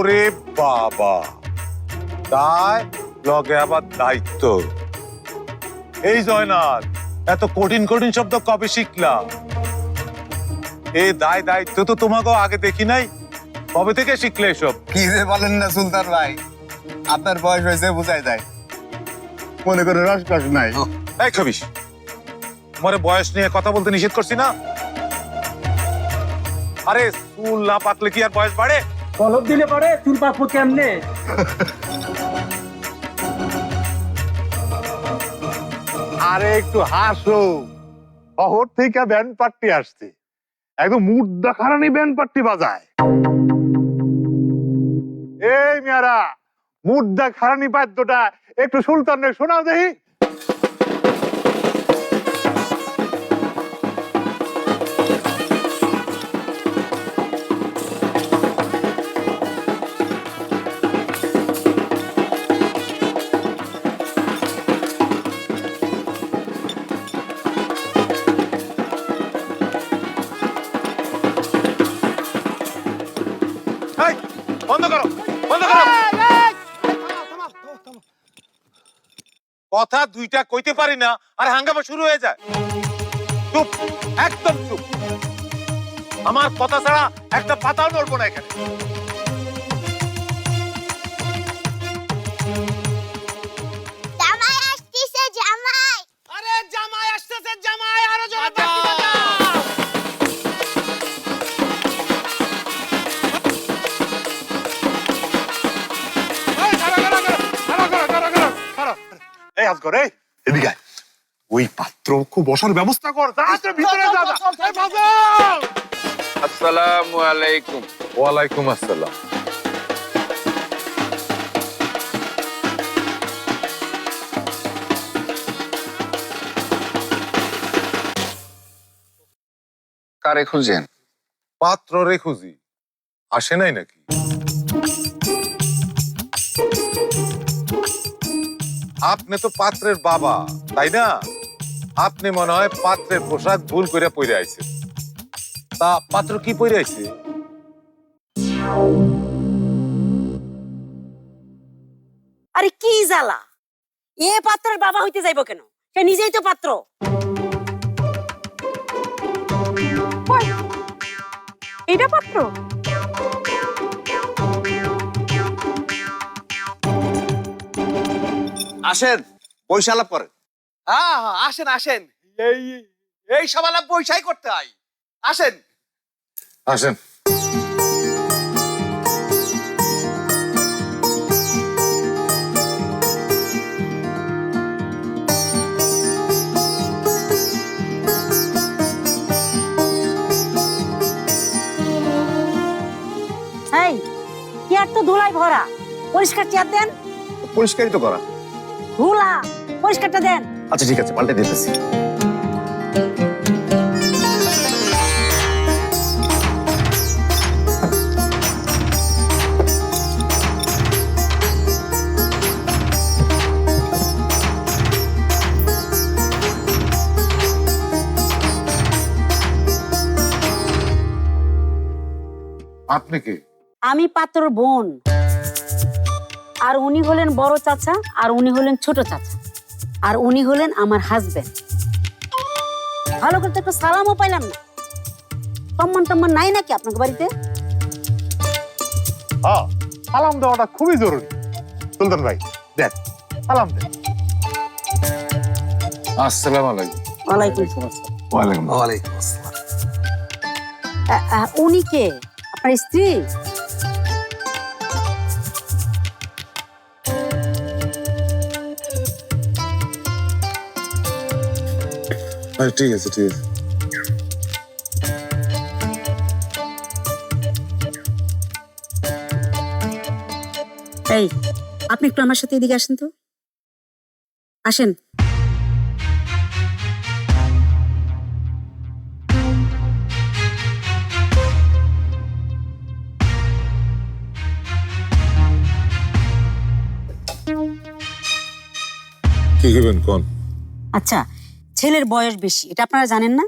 ওরে বাবা, দায় লগে আবার দায়িত্ব। এই জয়নাল, এত কঠিন কঠিন শব্দ কবে শিখলা? এই দায় দায়িত্ব তো তোমাকে আগে দেখি নাই, কবে থেকে শিখলে এসব? কি যে বলেন না সুলতান ভাই, আপনার বয়স হয়েছে বুঝাই যায়, মনে করে রস কস নাই। এই খবিস, তোমার বয়স নিয়ে কথা বলতে নিষেধ করছি না? আরে চুল না পাকলে কি আর বয়স বাড়ে? কলপ দিলে পরে চুল পাকবো কেমনে? আরে একটু হাসো, শহর থেকে ব্যান্ড পার্টি আসছে, একদম মুড দেখারানি ব্যান্ড পার্টি বাজায়। এই মেয়ারা, মুড দেখারানি বাদ্যটা একটু সুলতানের শোনাও দেখি। এই, বন্ধ করো, বন্ধ করো। কথা দুইটা কইতে পারি না আর হাঙ্গামা শুরু হয়ে যায়। চুপ, একদম চুপ। আমার কথা ছাড়া একটা পাতাও নড়বো না এখানে। জামাই আসতেছে, জামাই। আরে জামাই আসতেছে, জামাই আরো জোরে বাজি বাজাও। এই, খাড়া, খাড়া, খাড়া, খাড়া, খাড়া, খাড়া, খাড়া, খাড়া। এই আজগর, এই, এদিকে আয়। ওই পাত্র খুব বসার ব্যবস্থা কর, তাড়াতাড়ি ভিতরে যা, যা। এই, বাজাও। আসসালামু আলাইকুম। ওয়ালাইকুম আসসালাম। কারে খুঁজেন? পাত্র রে খুঁজি, আসে নাই নাকি? আপনি তো পাত্রের বাবা, তাই না? আপনি মনে হয় পাত্রের পোশাক ভুল করে পরে আইছে। তা পাত্র কি পরে আইছে? আরে কি জ্বালা, এ পাত্রের বাবা হইতে যাইব কেন? সে নিজেই তো পাত্র। এটা পাত্র? আসেন, বৈশালাপ করেন। হ্যাঁ হ্যাঁ, আসেন আসেন, এই এই সবালা পয়সাই করতে হয়। আসেন। আসেন। এই চেয়ার তো ধুলাই ভরা, পরিষ্কার চেয়ার দেন। পরিষ্কারই তো করা। ধুলা, পরিষ্কারটা দেন। আচ্ছা ঠিক আছে, পাল্টে দিতেছি। আপনি কে? আমি পাত্রর বোন, আর উনি হলেন বড় চাচা, আর উনি হলেন ছোট চাচা, আর উনি হলেন আমার হাজবেন্ড। ভালো করে তো একটু সালামও পাইলাম না। সম্মান টম্মান নাই নাকি আপনার বাড়িতে? হ্যাঁ, সালাম দেওয়াটা খুবই জরুরি। সুলতান ভাই, দেন, সালাম দেন। আসসালামু আলাইকুম। ওয়ালাইকুম আসসালাম। ওয়ালাইকুম। ওয়ালাইকুম আসসালাম। উনি কে? আপনার স্ত্রী? ঠিক আছে, ঠিক আছে। এই, আপনি একটু আমার সাথে এদিকে আসেন তো। আসেন। কি করবেন কোন? আচ্ছা, ছেলের বয়স বেশি, এটা আপনারা জানেন না?